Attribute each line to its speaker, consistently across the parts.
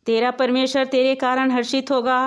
Speaker 1: तेरा परमेश्वर तेरे कारण हर्षित होगा।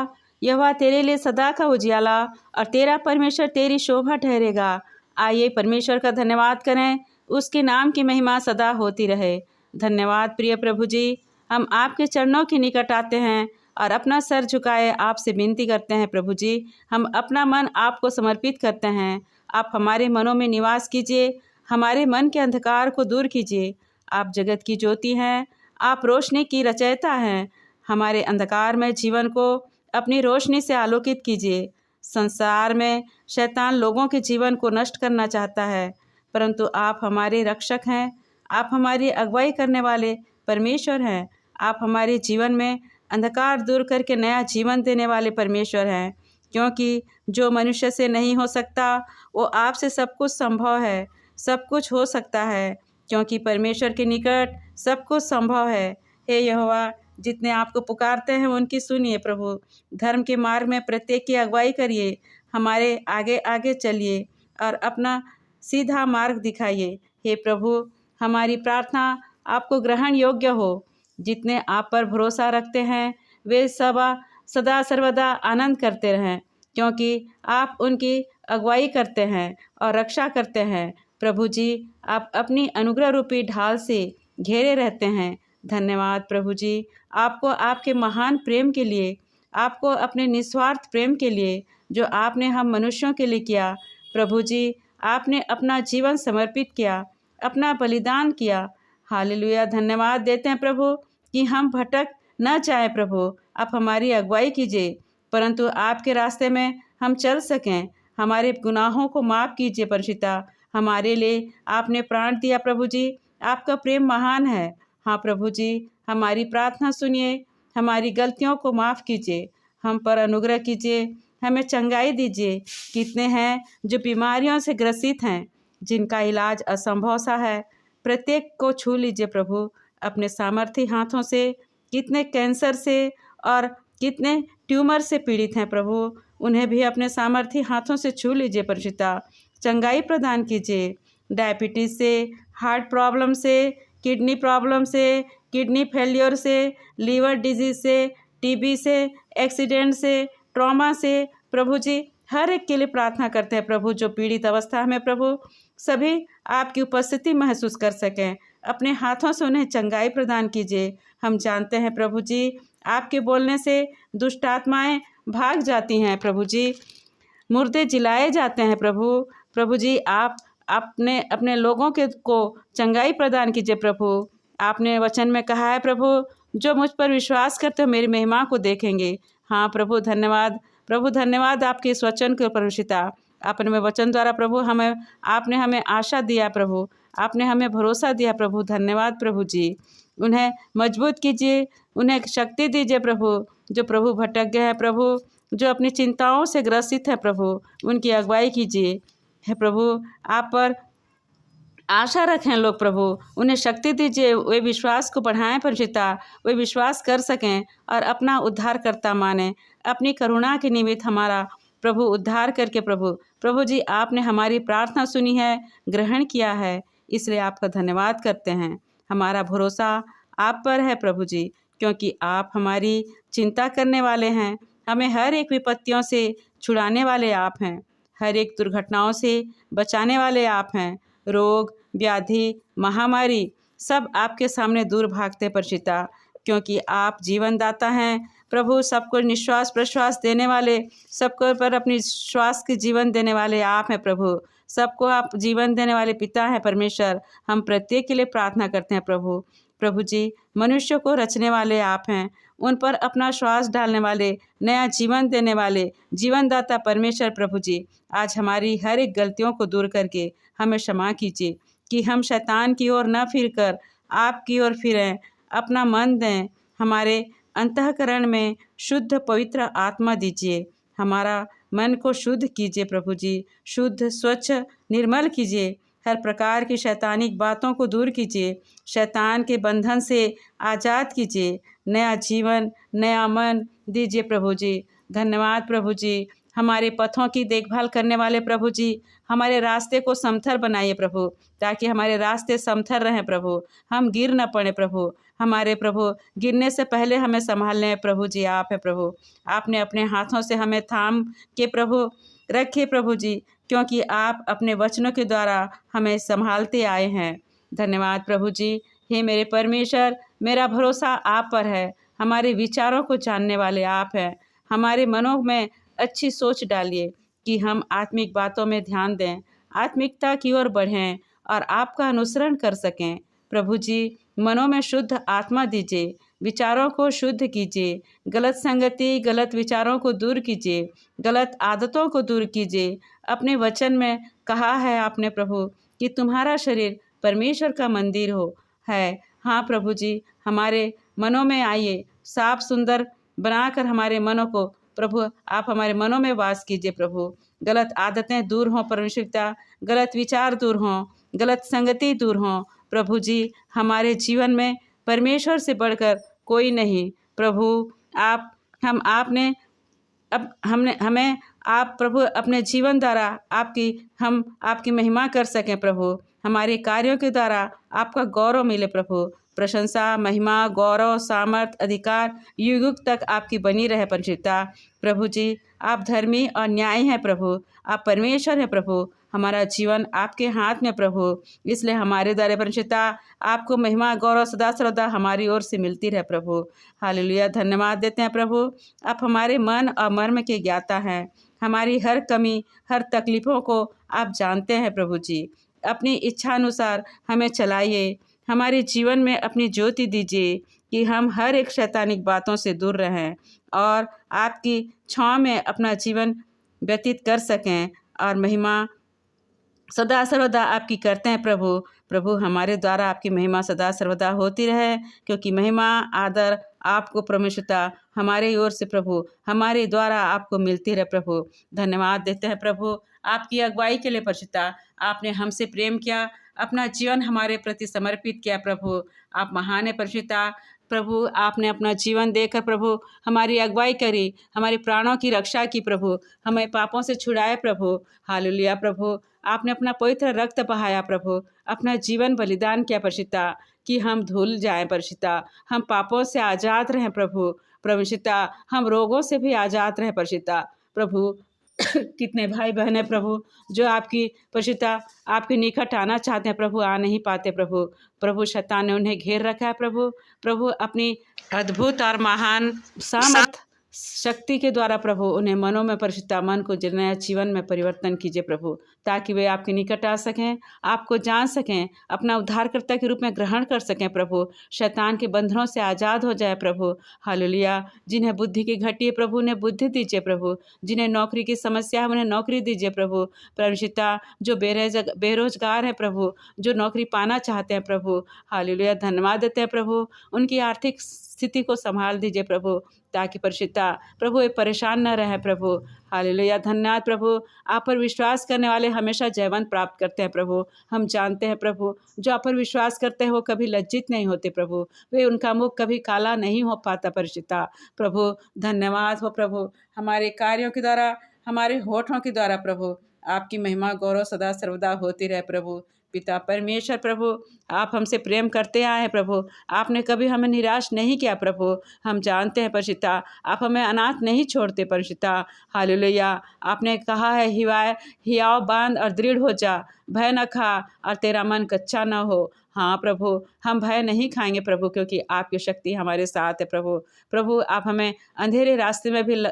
Speaker 1: यहोवा तेरे लिए सदा का उजियाला और तेरा परमेश्वर तेरी शोभा ठहरेगा। आइए परमेश्वर का धन्यवाद करें, उसके नाम की महिमा सदा होती रहे। धन्यवाद प्रिय प्रभु जी, हम आपके चरणों के निकट आते हैं और अपना सर झुकाए आपसे विनती करते हैं। प्रभु जी, हम अपना मन आपको समर्पित करते हैं। आप हमारे मनों में निवास कीजिए, हमारे मन के अंधकार को दूर कीजिए। आप जगत की ज्योति हैं, आप रोशनी की रचयिता हैं। हमारे अंधकारमय जीवन को अपनी रोशनी से आलोकित कीजिए। संसार में शैतान लोगों के जीवन को नष्ट करना चाहता है, परंतु आप हमारे रक्षक हैं। आप हमारी अगुवाई करने वाले परमेश्वर हैं। आप हमारे जीवन में अंधकार दूर करके नया जीवन देने वाले परमेश्वर हैं। क्योंकि जो मनुष्य से नहीं हो सकता वो आपसे सब कुछ संभव है, सब कुछ हो सकता है, क्योंकि परमेश्वर के निकट सब कुछ संभव है। हे यहोवा, जितने आपको पुकारते हैं उनकी सुनिए प्रभु। धर्म के मार्ग में प्रत्येक की अगुवाई करिए, हमारे आगे आगे चलिए और अपना सीधा मार्ग दिखाइए। हे प्रभु, हमारी प्रार्थना आपको ग्रहण योग्य हो। जितने आप पर भरोसा रखते हैं वे सदा सर्वदा आनंद करते रहें, क्योंकि आप उनकी अगुवाई करते हैं और रक्षा करते हैं। प्रभु जी, आप अपनी अनुग्रह रूपी ढाल से घेरे रहते हैं। धन्यवाद प्रभु जी, आपको आपके महान प्रेम के लिए, आपको अपने निस्वार्थ प्रेम के लिए जो आपने हम मनुष्यों के लिए किया। प्रभु जी, आपने अपना जीवन समर्पित किया, अपना बलिदान किया। हालेलुया, धन्यवाद देते हैं प्रभु कि हम भटक न जाए। प्रभु, आप हमारी अगुवाई कीजिए, परंतु आपके रास्ते में हम चल सकें। हमारे गुनाहों को माफ़ कीजिए परिशुद्धा। हमारे लिए आपने प्राण दिया प्रभु जी, आपका प्रेम महान है। हाँ प्रभु जी, हमारी प्रार्थना सुनिए, हमारी गलतियों को माफ़ कीजिए, हम पर अनुग्रह कीजिए, हमें चंगाई दीजिए। कितने हैं जो बीमारियों से ग्रसित हैं, जिनका इलाज असंभव सा है, प्रत्येक को छू लीजिए प्रभु अपने सामर्थी हाथों से। कितने कैंसर से और कितने ट्यूमर से पीड़ित हैं प्रभु, उन्हें भी अपने सामर्थी हाथों से छू लीजिए परिशुद्धा। चंगाई प्रदान कीजिए। डायबिटीज़ से, हार्ट प्रॉब्लम से, किडनी प्रॉब्लम से, किडनी फेलियर से, लीवर डिजीज़ से, टीबी से, एक्सीडेंट से, ट्रॉमा से, प्रभु जी हर एक के लिए प्रार्थना करते हैं प्रभु। जो पीड़ित अवस्था में प्रभु, सभी आपकी उपस्थिति महसूस कर सकें। अपने हाथों से उन्हें चंगाई प्रदान कीजिए। हम जानते हैं प्रभु जी, आपके बोलने से दुष्ट आत्माएं भाग जाती हैं प्रभु जी, मुर्दे जिलाए जाते हैं प्रभु। प्रभु जी, आप अपने अपने लोगों के को चंगाई प्रदान कीजिए प्रभु। आपने वचन में कहा है प्रभु, जो मुझ पर विश्वास करते हो मेरी महिमा को देखेंगे। हाँ प्रभु, धन्यवाद प्रभु, धन्यवाद आपके इस वचन के परिशुद्धा। अपने वचन द्वारा प्रभु आपने हमें आशा दिया प्रभु, आपने हमें भरोसा दिया प्रभु। धन्यवाद प्रभु जी, उन्हें मजबूत कीजिए, उन्हें शक्ति दीजिए प्रभु। जो प्रभु भटक गए हैं प्रभु, जो अपनी चिंताओं से ग्रसित है प्रभु, उनकी अगुवाई कीजिए। है प्रभु, आप पर आशा रखें लोग प्रभु, उन्हें शक्ति दीजिए, वे विश्वास को बढ़ाएं परिशुद्धा, वे विश्वास कर सकें और अपना उद्धारकर्ता माने। अपनी करुणा के निमित्त हमारा प्रभु उद्धार करके प्रभु जी, आपने हमारी प्रार्थना सुनी है, ग्रहण किया है, इसलिए आपका धन्यवाद करते हैं। हमारा भरोसा आप पर है प्रभु जी, क्योंकि आप हमारी चिंता करने वाले हैं। हमें हर एक विपत्तियों से छुड़ाने वाले आप हैं, हर एक दुर्घटनाओं से बचाने वाले आप हैं। रोग, व्याधि, महामारी सब आपके सामने दूर भागते परिचिता, क्योंकि आप जीवन दाता हैं प्रभु। सबको निश्वास प्रश्वास देने वाले, सबको पर अपनी श्वास के जीवन देने वाले आप हैं प्रभु। सबको आप जीवन देने वाले पिता हैं परमेश्वर। हम प्रत्येक के लिए प्रार्थना करते हैं प्रभु। प्रभु जी, मनुष्य को रचने वाले आप हैं, उन पर अपना श्वास डालने वाले, नया जीवन देने वाले जीवनदाता परमेश्वर। प्रभु जी, आज हमारी हर एक गलतियों को दूर करके हमें क्षमा कीजिए कि हम शैतान की ओर न फिरकर आपकी ओर फिरें। अपना मन दें, हमारे अंतःकरण में शुद्ध पवित्र आत्मा दीजिए। हमारा मन को शुद्ध कीजिए प्रभु जी, शुद्ध स्वच्छ निर्मल कीजिए। हर प्रकार की शैतानिक बातों को दूर कीजिए, शैतान के बंधन से आज़ाद कीजिए। नया जीवन, नया मन दीजिए प्रभु जी। धन्यवाद प्रभु जी, हमारे पथों की देखभाल करने वाले प्रभु जी, हमारे रास्ते को समथर बनाइए प्रभु, ताकि हमारे रास्ते समथर रहें प्रभु, हम गिर न पड़े प्रभु। हमारे प्रभु गिरने से पहले हमें संभालने प्रभु जी आप है प्रभु। आपने अपने हाथों से हमें थाम के प्रभु रखे प्रभु जी, क्योंकि आप अपने वचनों के द्वारा हमें संभालते आए हैं। धन्यवाद प्रभु जी। हे मेरे परमेश्वर, मेरा भरोसा आप पर है। हमारे विचारों को जानने वाले आप हैं। हमारे मनों में अच्छी सोच डालिए कि हम आत्मिक बातों में ध्यान दें, आत्मिकता की ओर बढ़ें और आपका अनुसरण कर सकें। प्रभु जी, मनों में शुद्ध आत्मा दीजिए, विचारों को शुद्ध कीजिए, गलत संगति, गलत विचारों को दूर कीजिए, गलत आदतों को दूर कीजिए। अपने वचन में कहा है आपने प्रभु कि तुम्हारा शरीर परमेश्वर का मंदिर है। हाँ प्रभु जी, हमारे मनों में आइए, साफ सुंदर बनाकर हमारे मनों को प्रभु आप हमारे मनों में वास कीजिए प्रभु। गलत आदतें दूर हों परमेश्वर पिता, गलत विचार दूर हों, गलत संगति दूर हों प्रभु जी। हमारे जीवन में परमेश्वर से बढ़कर कोई नहीं प्रभु। आपने अब हमने हमें आप प्रभु अपने जीवन द्वारा हम आपकी महिमा कर सकें प्रभु। हमारे कार्यों के द्वारा आपका गौरव मिले प्रभु। प्रशंसा, महिमा, गौरव, सामर्थ, अधिकार युग युग तक आपकी बनी रहे परिशुद्धा। प्रभु जी, आप धर्मी और न्याय हैं प्रभु। आप परमेश्वर हैं प्रभु। हमारा जीवन आपके हाथ में प्रभु, इसलिए हमारे द्वारा परिशुद्धा आपको महिमा, गौरव सदा सर्वदा हमारी ओर से मिलती रहे प्रभु। हालेलुया। धन्यवाद देते हैं प्रभु। आप हमारे मन और मर्म के ज्ञाता हैं। हमारी हर कमी, हर तकलीफ़ों को आप जानते हैं प्रभु जी। अपनी इच्छा अनुसार हमें चलाइए, हमारे जीवन में अपनी ज्योति दीजिए कि हम हर एक शैतानिक बातों से दूर रहें और आपकी छाँव में अपना जीवन व्यतीत कर सकें और महिमा सदा सर्वदा आपकी करते हैं प्रभु। प्रभु, हमारे द्वारा आपकी महिमा सदा सर्वदा होती रहे, क्योंकि महिमा, आदर आपको परमेश्वरता हमारे ओर से प्रभु, हमारे द्वारा आपको मिलती रहे प्रभु। धन्यवाद देते हैं प्रभु आपकी अगुवाई के लिए परिशुद्धा। आपने हमसे प्रेम किया, अपना जीवन हमारे प्रति समर्पित किया प्रभु। आप महान है परिशुद्धा। प्रभु, आपने अपना जीवन देकर प्रभु हमारी अगुवाई करी, हमारे प्राणों की रक्षा की प्रभु, हमें पापों से छुड़ाए प्रभु। हालेलुया प्रभु, आपने अपना पवित्र रक्त बहाया प्रभु, अपना जीवन बलिदान किया परिशुद्धा कि हम धुल जाएं परिशुद्धा, हम पापों से आज़ाद रहें प्रभु। परिशुद्धा, हम रोगों से भी आज़ाद रहें परिशुद्धा। प्रभु कितने भाई बहन हैं प्रभु जो आपकी परिशुद्धता आपके निकट आना चाहते हैं प्रभु, आ नहीं पाते प्रभु। प्रभु, शैतान ने उन्हें घेर रखा है प्रभु। प्रभु, अपनी अद्भुत और महान सामर्थ शक्ति के द्वारा प्रभु उन्हें मनों में परिशुद्धता, मन को नया जीवन में परिवर्तन कीजिए प्रभु, ताकि वे आपके निकट आ सकें, आपको जान सकें, अपना उद्धारकर्ता के रूप में ग्रहण कर सकें प्रभु, शैतान के बंधनों से आज़ाद हो जाए प्रभु। हालेलुया। जिन्हें बुद्धि की घटी है प्रभु, उन्हें बुद्धि दीजिए प्रभु। जिन्हें नौकरी की समस्या है उन्हें नौकरी दीजिए प्रभु। परमपिता, जो बेरोजगार है प्रभु, जो नौकरी पाना चाहते हैं प्रभु, हालेलुया, धन्यवाद देते हैं प्रभु। उनकी आर्थिक स्थिति को संभाल दीजिए प्रभु, ताकि परिशुद्धा प्रभु ये परेशान न रहे प्रभु। हालेलुया, धन्यवाद प्रभु। आप पर विश्वास करने वाले हमेशा जयवंत प्राप्त करते हैं प्रभु। हम जानते हैं प्रभु, जो आप पर विश्वास करते हैं वो कभी लज्जित नहीं होते प्रभु, वे उनका मुख कभी काला नहीं हो पाता परिशुद्धा। प्रभु, धन्यवाद हो प्रभु। हमारे कार्यों के द्वारा, हमारे होठों के द्वारा प्रभु आपकी महिमा, गौरव सदा सर्वदा होती रहे प्रभु। पिता परमेश्वर प्रभु, आप हमसे प्रेम करते आए हैं प्रभु, आपने कभी हमें निराश नहीं किया प्रभु। हम जानते हैं परिशुद्धा, आप हमें अनाथ नहीं छोड़ते परिशुद्धा। हालेलुया। आपने कहा है, हियाव बांध और दृढ़ हो जा, भय न खा और तेरा मन कच्चा न हो। हाँ प्रभु, हम भय नहीं खाएंगे प्रभु, क्योंकि आपकी शक्ति हमारे साथ है प्रभु। प्रभु, आप हमें अंधेरे रास्ते में भी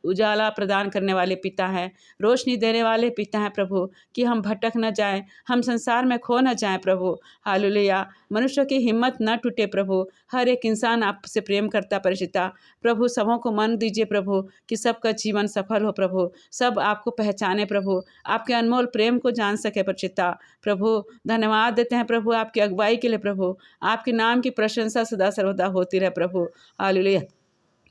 Speaker 1: उजाला प्रदान करने वाले पिता हैं, रोशनी देने वाले पिता हैं प्रभु, कि हम भटक न जाएं, हम संसार में खो न जाएं प्रभु। हालेलुया। मनुष्य की हिम्मत न टूटे प्रभु, हर एक इंसान आपसे प्रेम करता परिशुद्धा। प्रभु, सबों को मन दीजिए प्रभु, कि सबका जीवन सफल हो प्रभु, सब आपको पहचाने प्रभु, आपके अनमोल प्रेम को जान सके परिशुद्धा। प्रभु, धन्यवाद देते हैं प्रभु आपकी अगुवाई के लिए प्रभु, आपके नाम की प्रशंसा सदा सर्वदा होती रहे प्रभु। हालेलुया।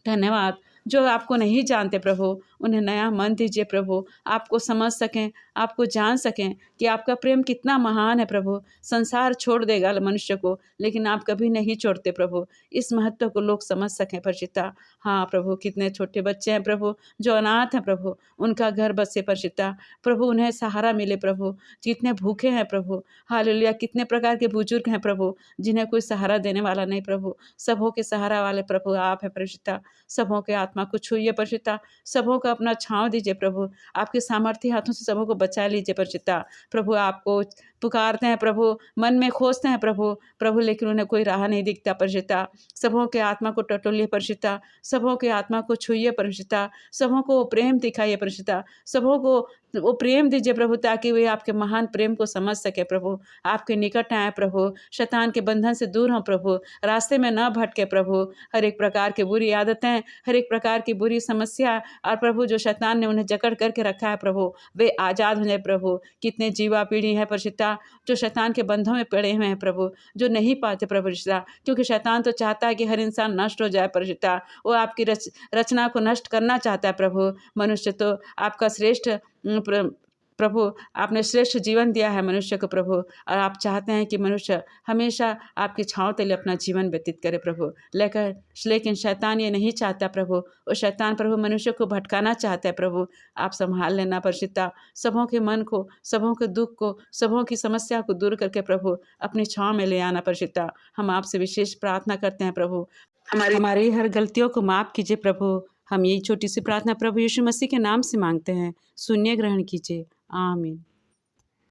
Speaker 1: धन्यवाद। जो आपको नहीं जानते प्रभु, उन्हें नया मन दीजिए प्रभु, आपको समझ सकें, आपको जान सकें कि आपका प्रेम कितना महान है प्रभु। संसार छोड़ देगा मनुष्य को, लेकिन आप कभी नहीं छोड़ते प्रभु। इस महत्व को लोग समझ सकें परिचिता। हाँ प्रभु, कितने छोटे बच्चे हैं प्रभु जो अनाथ हैं प्रभु, उनका घर बसे परिचिता। प्रभु उन्हें सहारा मिले प्रभु। कितने भूखे हैं प्रभु, हालेलुया। कितने प्रकार के बुजुर्ग हैं प्रभु जिन्हें कोई सहारा देने वाला नहीं प्रभु। सबों के सहारा वाले प्रभु आप हैं परिचिता। सबों के आत्मा को छूइए परिचिता। सबों को अपना छांव दीजिए प्रभु। आपके सामर्थ्य हाथों से सबों को बचा लीजिए परिचिता। प्रभु आपको पुकारते हैं प्रभु, मन में खोजते हैं प्रभु, प्रभु लेकिन उन्हें कोई राह नहीं दिखता परिचिता। सबों के आत्मा को टटोलिए परिचिता। सबों के आत्मा को छूइए परिचिता। सबों को प्रेम दिखाइए परिचिता। सबों को वो प्रेम दीजिए प्रभु, ताकि वे आपके महान प्रेम को समझ सके प्रभु। आपके निकट आए प्रभु, शैतान के बंधन से दूर हों प्रभु, रास्ते में न भटके प्रभु। हर एक प्रकार की बुरी आदतें, हर एक प्रकार की बुरी समस्या और प्रभु जो शैतान ने उन्हें जकड़ करके रखा है प्रभु, वे आज़ाद हो जाए प्रभु। कितने जीवा पीढ़ी है परिचिता जो शैतान के बंधों में पड़े हुए हैं प्रभु, जो नहीं पाते प्रभु परिचिता, क्योंकि शैतान तो चाहता है कि हर इंसान नष्ट हो जाए परिचिता। वो आपकी रचना को नष्ट करना चाहता है प्रभु। मनुष्य तो आपका श्रेष्ठ प्रभु, आपने श्रेष्ठ जीवन दिया है मनुष्य को प्रभु, और आप चाहते हैं कि मनुष्य हमेशा आपकी छाँव तले अपना जीवन व्यतीत करे प्रभु। लेकिन शैतान ये नहीं चाहता प्रभु। और शैतान प्रभु मनुष्य को भटकाना चाहता है प्रभु। आप संभाल लेना परिचिता। सबों के मन को, सबों के दुख को, सबों की समस्या को दूर करके प्रभु अपनी छाँव में ले आना परिचिता। हम आपसे विशेष प्रार्थना करते हैं प्रभु, हमारी हर गलतियों को माफ़ कीजिए प्रभु। हम यही छोटी सी प्रार्थना प्रभु यीशु मसीह के नाम से मांगते हैं, सुनिए, ग्रहण कीजिए, आमीन।